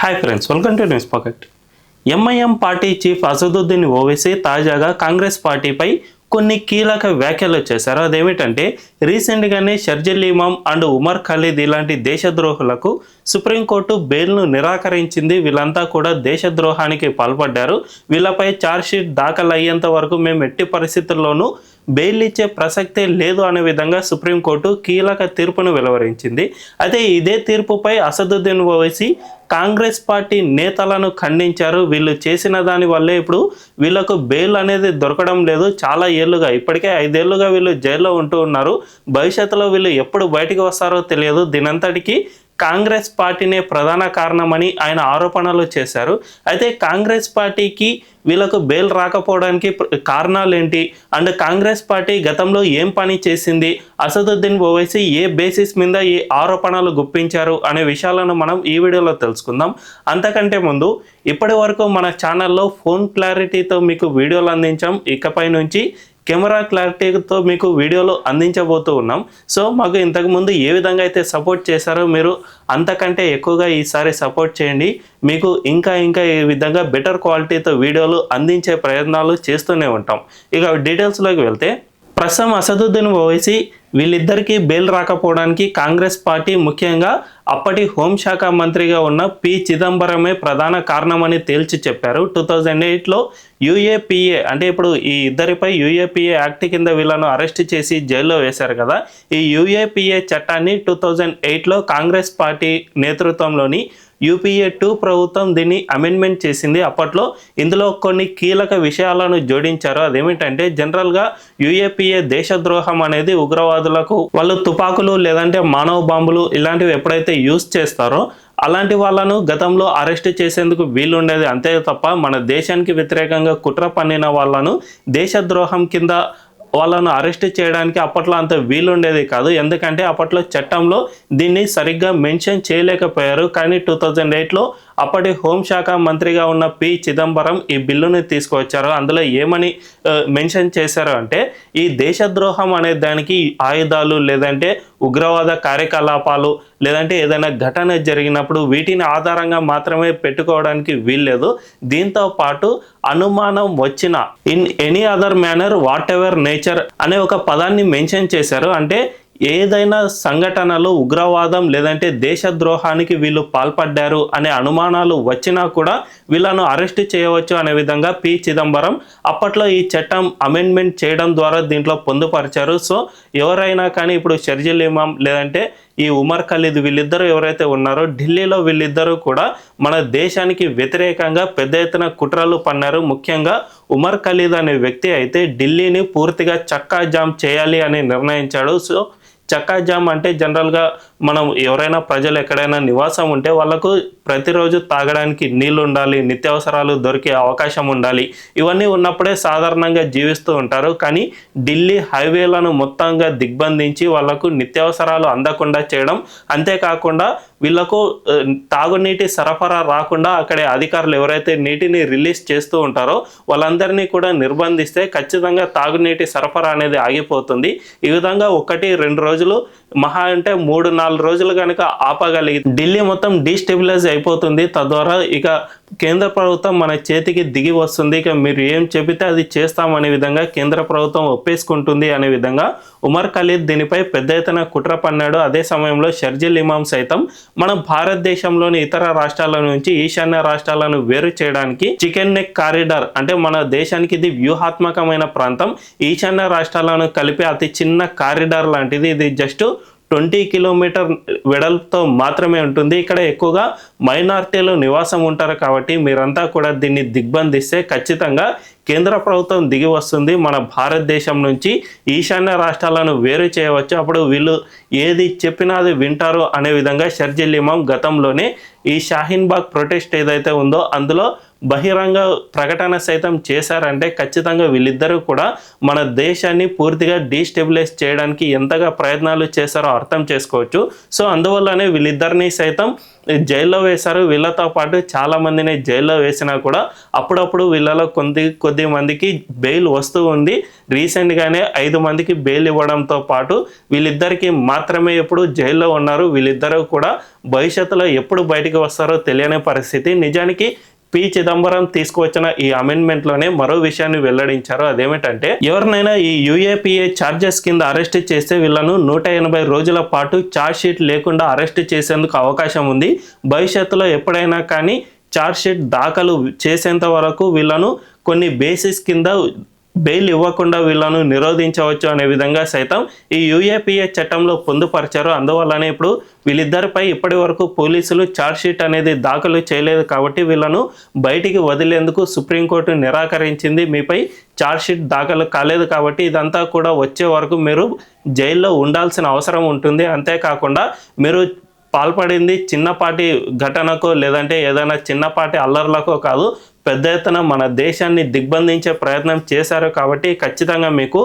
Hi friends, welcome to news pocket. MIM party chief Asaduddin Owaisi తాజాగా కాంగ్రెస్ పార్టీపై కొన్ని కీలక వ్యాఖ్యలు చేశారు. అదేమిటంటే రీసెంట్గానే షర్జిల్ ఇమామ్ అండ్ ఉమర్ ఖలీద్ ఇలాంటి దేశద్రోహులకు సుప్రీంకోర్టు బెయిల్ను నిరాకరించింది. వీళ్ళంతా కూడా దేశద్రోహానికి పాల్పడ్డారు. వీళ్ళపై ఛార్జ్షీట్ దాఖలు అయ్యేంత వరకు మేము ఎట్టి పరిస్థితుల్లోనూ బెయిల్ ఇచ్చే ప్రసక్తే లేదు అనే విధంగా సుప్రీంకోర్టు కీలక తీర్పును వెలువరించింది. అయితే ఇదే తీర్పుపై అసదుద్దీన్ ఓవైసీ కాంగ్రెస్ పార్టీ నేతలను ఖండించారు. వీళ్ళు చేసిన దాని వల్లే ఇప్పుడు వీళ్ళకు బెయిల్ అనేది దొరకడం లేదు. చాలా ఏళ్ళుగా, ఇప్పటికే 5 ఏళ్ళుగా వీళ్ళు జైల్లో ఉంటూ ఉన్నారు. భవిష్యత్తులో వీళ్ళు ఎప్పుడు బయటికి వస్తారో తెలియదు. దీనంతటికీ కాంగ్రెస్ పార్టీనే ప్రధాన కారణమని ఆయన ఆరోపణలు చేశారు. అయితే కాంగ్రెస్ పార్టీకి వీళ్ళకు బెయిల్ రాకపోవడానికి కారణాలు ఏంటి అండ్ కాంగ్రెస్ పార్టీ గతంలో ఏం పని చేసింది, అసదుద్దీన్ ఓవైసీ ఏ బేసిస్ మీద ఈ ఆరోపణలు గుప్పించారు అనే విషయాలను మనం ఈ వీడియోలో తెలుసుకుందాం. అంతకంటే ముందు ఇప్పటి వరకు మన ఛానల్లో ఫోన్ క్లారిటీతో మీకు వీడియోలు అందించాం. ఇకపై నుంచి కెమెరా క్లారిటీతో మీకు వీడియోలు అందించబోతూ ఉన్నాం. సో మాకు ఇంతకుముందు ఏ విధంగా అయితే సపోర్ట్ చేశారో మీరు అంతకంటే ఎక్కువగా ఈసారి సపోర్ట్ చేయండి. మీకు ఇంకా ఈ విధంగా బెటర్ క్వాలిటీతో వీడియోలు అందించే ప్రయత్నాలు చేస్తూనే ఉంటాం. ఇక డీటెయిల్స్లోకి వెళ్తే, ప్రస్తుతం అసదుద్దీన్ ఓవైసీ వీళ్ళిద్దరికీ బెయిల్ రాకపోవడానికి కాంగ్రెస్ పార్టీ, ముఖ్యంగా అప్పటి హోంశాఖ మంత్రిగా ఉన్న పి చిదంబరమే ప్రధాన కారణమని తేల్చి చెప్పారు. 2008లో యూఏపీఏ అంటే ఇప్పుడు ఈ ఇద్దరిపై యూఏపీఏ యాక్ట్ కింద వీళ్ళను అరెస్ట్ చేసి జైల్లో వేశారు కదా. ఈ యూఏపీఏ చట్టాన్ని 2008లో కాంగ్రెస్ పార్టీ నేతృత్వంలోని యూపీఏ 2 ప్రభుత్వం దీన్ని అమెండ్మెంట్ చేసింది. అప్పట్లో ఇందులో కొన్ని కీలక విషయాలను జోడించారు. అదేమిటంటే జనరల్గా యూఏపీఏ దేశద్రోహం అనేది ఉగ్రవాదులకు వాళ్ళు తుపాకులు లేదంటే మానవ బాంబులు ఇలాంటివి ఎప్పుడైతే యూజ్ చేస్తారో అలాంటి వాళ్ళను గతంలో అరెస్ట్ చేసేందుకు వీలుండేది. అంతే తప్ప మన దేశానికి వ్యతిరేకంగా కుట్ర పన్నిన వాళ్ళను దేశద్రోహం కింద వాళ్ళను అరెస్ట్ చేయడానికి అప్పట్లో అంత వీలుండేది కాదు. ఎందుకంటే అప్పట్లో చట్టంలో దీన్ని సరిగ్గా మెన్షన్ చేయలేకపోయారు. కానీ 2008లో అప్పటి హోంశాఖ మంత్రిగా ఉన్న పి చిదంబరం ఈ బిల్లుని తీసుకువచ్చారు. అందులో ఏమని మెన్షన్ చేశారు అంటే, ఈ దేశద్రోహం అనే దానికి ఆయుధాలు లేదంటే ఉగ్రవాద కార్యకలాపాలు లేదంటే ఏదైనా ఘటన జరిగినప్పుడు వీటిని ఆధారంగా మాత్రమే పెట్టుకోవడానికి వీల్లేదు. దీంతో పాటు అనుమానం వచ్చిన in any other manner what ever nature అనే ఒక పదాన్ని మెన్షన్ చేశారు. అంటే ఏదైనా సంఘటనలు ఉగ్రవాదం లేదంటే దేశద్రోహానికి వీళ్ళు పాల్పడ్డారు అనే అనుమానాలు వచ్చినా కూడా వీళ్ళను అరెస్ట్ చేయవచ్చు అనే విధంగా పి చిదంబరం అప్పట్లో ఈ చట్టం అమెండ్మెంట్ చేయడం ద్వారా దీంట్లో పొందుపరిచారు. సో ఎవరైనా కానీ ఇప్పుడు షర్జిల్ ఇమామ్ లేదంటే ఈ ఉమర్ ఖలీద్ వీళ్ళిద్దరూ ఎవరైతే ఉన్నారో ఢిల్లీలో వీళ్ళిద్దరూ కూడా మన దేశానికి వ్యతిరేకంగా పెద్ద ఎత్తున కుట్రలు పన్నారు. ముఖ్యంగా ఉమర్ ఖలీద్ అనే వ్యక్తి అయితే ఢిల్లీని పూర్తిగా చక్కా జామ్ చేయాలి అని నిర్ణయించాడు. సో చక్కా జామ్ అంటే జనరల్గా మనం ఎవరైనా ప్రజలు ఎక్కడైనా నివాసం ఉంటే వాళ్ళకు ప్రతిరోజు తాగడానికి నీళ్ళు ఉండాలి, నిత్యావసరాలు దొరికే అవకాశం ఉండాలి. ఇవన్నీ ఉన్నప్పుడే సాధారణంగా జీవిస్తూ ఉంటారు. కానీ ఢిల్లీ హైవేలను మొత్తంగా దిగ్బంధించి వాళ్ళకు నిత్యావసరాలు అందకుండా చేయడం, అంతేకాకుండా వీళ్ళకు తాగునీటి సరఫరా రాకుండా అక్కడే అధికారులు ఎవరైతే నీటిని రిలీజ్ చేస్తూ ఉంటారో వాళ్ళందరినీ కూడా నిర్బంధిస్తే ఖచ్చితంగా తాగునీటి సరఫరా అనేది ఆగిపోతుంది. ఈ విధంగా 1-2 రోజులు మహా అంటే 3-4 రోజులు కనుక ఆపగలిగి ఢిల్లీ మొత్తం డీస్టెబిలైజ్ అయిపోతుంది. తద్వారా ఇక కేంద్ర ప్రభుత్వం మన చేతికి దిగి వస్తుంది. ఇక మీరు ఏం చెబితే అది చేస్తామనే విధంగా కేంద్ర ప్రభుత్వం ఒప్పేసుకుంటుంది అనే విధంగా ఉమర్ ఖలీద్ దీనిపై పెద్ద ఎత్తున కుట్ర పన్నాడు. అదే సమయంలో షర్జిల్ ఇమామ్ సైతం మన భారతదేశంలోని ఇతర రాష్ట్రాల నుంచి ఈశాన్య రాష్ట్రాలను వేరు చేయడానికి చికెన్ నెక్ కారిడార్ అంటే మన దేశానికి ఇది వ్యూహాత్మకమైన ప్రాంతం, ఈశాన్య రాష్ట్రాలను కలిపి అతి చిన్న కారిడార్ లాంటిది. ఇది జస్ట్ 20 కిలోమీటర్ వెడల్పుతో మాత్రమే ఉంటుంది. ఇక్కడ ఎక్కువగా మైనారిటీలు నివాసం ఉంటారు కాబట్టి మీరంతా కూడా దీన్ని దిగ్బంధిస్తే ఖచ్చితంగా కేంద్ర ప్రభుత్వం దిగి వస్తుంది. మన భారతదేశం నుంచి ఈశాన్య రాష్ట్రాలను వేరు చేయవచ్చు. అప్పుడు వీళ్ళు ఏది చెప్పినా అది వింటారు అనే విధంగా షర్జిల్ ఇమామ్ గతంలోనే ఈ షాహీన్ బాగ్ ప్రొటెస్ట్ ఏదైతే ఉందో అందులో బహిరంగ ప్రకటన సైతం చేశారంటే ఖచ్చితంగా వీళ్ళిద్దరూ కూడా మన దేశాన్ని పూర్తిగా డీస్టెబిలైజ్ చేయడానికి ఎంతగా ప్రయత్నాలు చేశారో అర్థం చేసుకోవచ్చు. సో అందువల్లనే వీళ్ళిద్దరిని సైతం జైల్లో వేశారు. వీళ్ళతో పాటు చాలా మందిని జైల్లో వేసినా కూడా అప్పుడప్పుడు వీళ్ళలో కొద్ది మందికి బెయిల్ వస్తూ ఉంది. రీసెంట్గానే 5 మందికి బెయిల్ ఇవ్వడంతో పాటు వీళ్ళిద్దరికీ మాత్రమే ఇప్పుడు జైల్లో ఉన్నారు. వీళ్ళిద్దరూ కూడా భవిష్యత్తులో ఎప్పుడు బయటికి వస్తారో తెలియని పరిస్థితి. నిజానికి పి చిదంబరం తీసుకువచ్చిన ఈ అమెండ్మెంట్లోనే మరో విషయాన్ని వెల్లడించారు. అదేమిటంటే ఎవరినైనా ఈ యూఏపీఏ ఛార్జెస్ కింద అరెస్ట్ చేస్తే వీళ్ళను 180 రోజుల పాటు ఛార్జ్ షీట్ లేకుండా అరెస్ట్ చేసేందుకు అవకాశం ఉంది. భవిష్యత్తులో ఎప్పుడైనా కానీ ఛార్జ్ షీట్ దాఖలు చేసేంత వరకు వీళ్ళను కొన్ని బేసిస్ కింద బెయిల్ ఇవ్వకుండా వీళ్ళను నిరోధించవచ్చు అనే విధంగా సైతం ఈ యూఏపీఏ చట్టంలో పొందుపరిచారు. అందువల్లనే ఇప్పుడు వీళ్ళిద్దరిపై ఇప్పటి వరకు పోలీసులు ఛార్జ్ షీట్ అనేది దాఖలు చేయలేదు కాబట్టి వీళ్ళను బయటికి వదిలేందుకు సుప్రీంకోర్టు నిరాకరించింది. మీపై ఛార్జ్ షీట్ దాఖలు కాలేదు కాబట్టి ఇదంతా కూడా వచ్చే వరకు మీరు జైల్లో ఉండాల్సిన అవసరం ఉంటుంది. అంతేకాకుండా మీరు పాల్పడింది చిన్నపాటి ఘటనకో లేదంటే ఏదైనా చిన్నపాటి అల్లర్లకో కాదు, పెద్ద ఎత్తున మన దేశాన్ని దిగ్బంధించే ప్రయత్నం చేశారు కాబట్టి ఖచ్చితంగా మీకు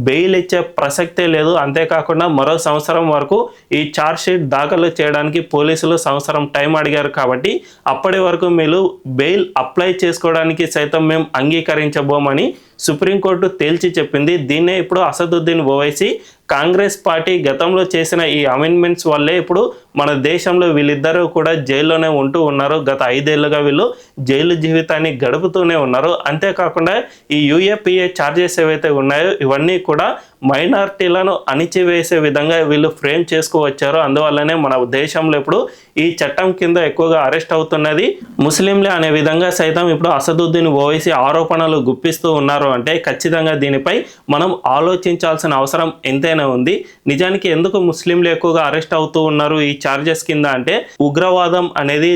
బెయిల్ ఇచ్చే ప్రసక్తే లేదు. అంతేకాకుండా మరో సంవత్సరం వరకు ఈ ఛార్జ్ షీట్ దాఖలు చేయడానికి పోలీసులు సంవత్సరం టైం అడిగారు కాబట్టి అప్పటి వరకు మీరు బెయిల్ అప్లై చేసుకోవడానికి సైతం మేము అంగీకరించబోమని సుప్రీంకోర్టు తేల్చి చెప్పింది. దీన్నే ఇప్పుడు అసదుద్దీన్ ఓవైసీ కాంగ్రెస్ పార్టీ గతంలో చేసిన ఈ అమెండ్మెంట్స్ వల్లే ఇప్పుడు మన దేశంలో వీళ్ళిద్దరూ కూడా జైల్లోనే ఉంటూ ఉన్నారు. గత 5 ఏళ్లుగా వీళ్ళు జైలు జీవితాన్ని గడుపుతూనే ఉన్నారు. అంతేకాకుండా ఈ యూఏపీఏ ఛార్జెస్ ఏవైతే ఉన్నాయో ఇవన్నీ కూడా మైనారిటీలను అణిచివేసే విధంగా వీళ్ళు ఫ్రేమ్ చేసుకువచ్చారు. అందువల్లనే మన దేశంలో ఇప్పుడు ఈ చట్టం కింద ఎక్కువగా అరెస్ట్ అవుతున్నది ముస్లింలే అనే విధంగా సైతం ఇప్పుడు అసదుద్దీన్ ఓవైసీ ఆరోపణలు గుప్పిస్తూ ఉన్నారు. అంటే ఖచ్చితంగా దీనిపై మనం ఆలోచించాల్సిన అవసరం ఎంతైనా ఉంది. నిజానికి ఎందుకు ముస్లింలు ఎక్కువగా అరెస్ట్ అవుతూ ఉన్నారు ఈ ఛార్జెస్ కింద అంటే ఉగ్రవాదం అనేది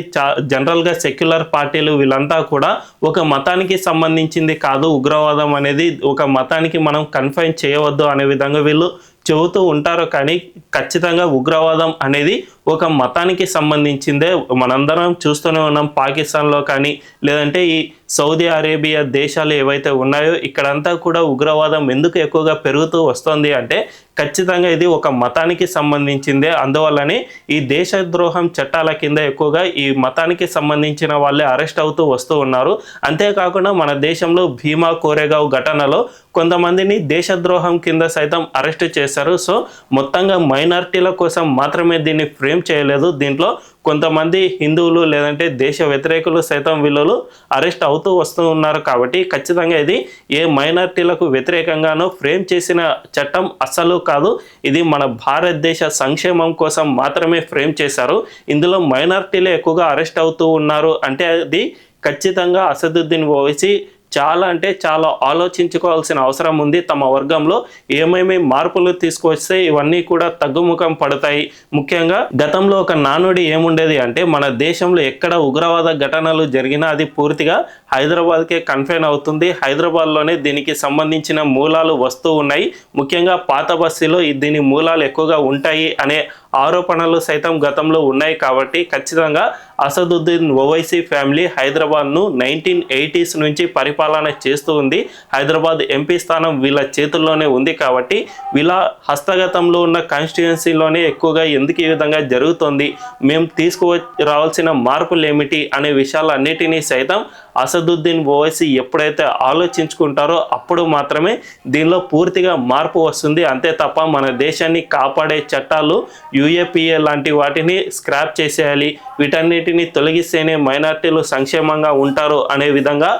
జనరల్గా సెక్యులర్ పార్టీలు వీళ్ళంతా కూడా ఒక మతానికి సంబంధించింది కాదు, ఉగ్రవాదం అనేది ఒక మతానికి మనం కన్ఫైన్ చేయవద్దు అనే విధంగా వీళ్ళు చెబుతూ ఉంటారు. కానీ ఖచ్చితంగా ఉగ్రవాదం అనేది ఒక మతానికి సంబంధించిందే. మనందరం చూస్తూనే ఉన్నాం పాకిస్తాన్లో కానీ లేదంటే ఈ సౌదీ అరేబియా దేశాలు ఏవైతే ఉన్నాయో ఇక్కడంతా కూడా ఉగ్రవాదం ఎందుకు ఎక్కువగా పెరుగుతూ వస్తుంది అంటే ఖచ్చితంగా ఇది ఒక మతానికి సంబంధించిందే. అందువల్లనే ఈ దేశద్రోహం చట్టాల కింద ఎక్కువగా ఈ మతానికి సంబంధించిన వాళ్ళే అరెస్ట్ అవుతూ వస్తూ ఉన్నారు. అంతేకాకుండా మన దేశంలో భీమా కోరేగావ్ ఘటనలో కొంతమందిని దేశద్రోహం కింద సైతం అరెస్ట్ చేశారు. సో మొత్తంగా మైనారిటీల కోసం మాత్రమే దీన్ని ఫ్రేమ్ చేయలేదు. దీంట్లో కొంతమంది హిందువులు లేదంటే దేశ వ్యతిరేకులు సైతం వీళ్ళు అరెస్ట్ అవుతూ వస్తూ ఉన్నారు. కాబట్టి ఖచ్చితంగా ఇది ఏ మైనారిటీలకు వ్యతిరేకంగానో ఫ్రేమ్ చేసిన చట్టం అస్సలు కాదు. ఇది మన భారతదేశ సంక్షేమం కోసం మాత్రమే ఫ్రేమ్ చేశారు. ఇందులో మైనారిటీలే ఎక్కువగా అరెస్ట్ అవుతూ ఉన్నారు అంటే అది ఖచ్చితంగా అసదుద్దీన్ ఓవైసీ చాలా అంటే చాలా ఆలోచించుకోవాల్సిన అవసరం ఉంది. తమ వర్గంలో ఏమేమి మార్పులు తీసుకొస్తే ఇవన్నీ కూడా తగ్గుముఖం పడతాయి. ముఖ్యంగా గతంలో ఒక నానుడి ఏముండేది అంటే మన దేశంలో ఎక్కడ ఉగ్రవాద ఘటనలు జరిగినా అది పూర్తిగా హైదరాబాద్కే కన్ఫైన్ అవుతుంది, హైదరాబాద్లోనే దీనికి సంబంధించిన మూలాలు వస్తూ ఉన్నాయి, ముఖ్యంగా పాత బస్తీలో దీని మూలాలు ఎక్కువగా ఉంటాయి అనే ఆరోపణలు సైతం గతంలో ఉన్నాయి. కాబట్టి ఖచ్చితంగా అసదుద్దీన్ ఓవైసీ ఫ్యామిలీ హైదరాబాద్ను 1980s నుంచి పరిపాలన చేస్తూ ఉంది. హైదరాబాద్ ఎంపీ స్థానం వీళ్ళ చేతుల్లోనే ఉంది. కాబట్టి వీళ్ళ హస్తగతంలో ఉన్న కాన్స్టిట్యుయెన్సీలోనే ఎక్కువగా ఎందుకు ఈ విధంగా జరుగుతుంది, మేము తీసుకురావాల్సిన మార్పులు ఏమిటి అనే విషయాలన్నిటినీ సైతం అసదుద్దీన్ ఓవైసీ ఎప్పుడైతే ఆలోచించుకుంటారో అప్పుడు మాత్రమే దీనిలో పూర్తిగా మార్పు వస్తుంది. అంతే తప్ప మన దేశాన్ని కాపాడే చట్టాలు యూఏపీఏ లాంటి వాటిని స్క్రాప్ చేసేయాలి, వీటన్నిటిని తొలగిస్తేనే మైనార్టీలు సంక్షేమంగా ఉంటారు అనే విధంగా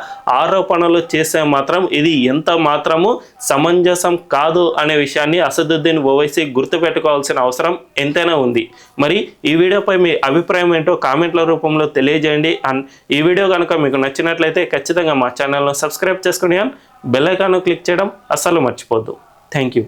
ఆరోపణలు చేస్తే మాత్రం ఇది ఎంత మాత్రము సమంజసం కాదు అనే విషయాన్ని అసదుద్దీన్ ఓవైసీ గుర్తుపెట్టుకోవాల్సిన అవసరం ఎంతైనా ఉంది. మరి ఈ వీడియోపై మీ అభిప్రాయం ఏంటో కామెంట్ల రూపంలో తెలియజేయండి. అండ్ ఈ వీడియో కనుక మీకు నచ్చినట్లయితే ఖచ్చితంగా మా ఛానల్ను సబ్స్క్రైబ్ చేసుకుని బెల్ ఐకాన్ను క్లిక్ చేయడం అస్సలు మర్చిపోద్దు. Thank you.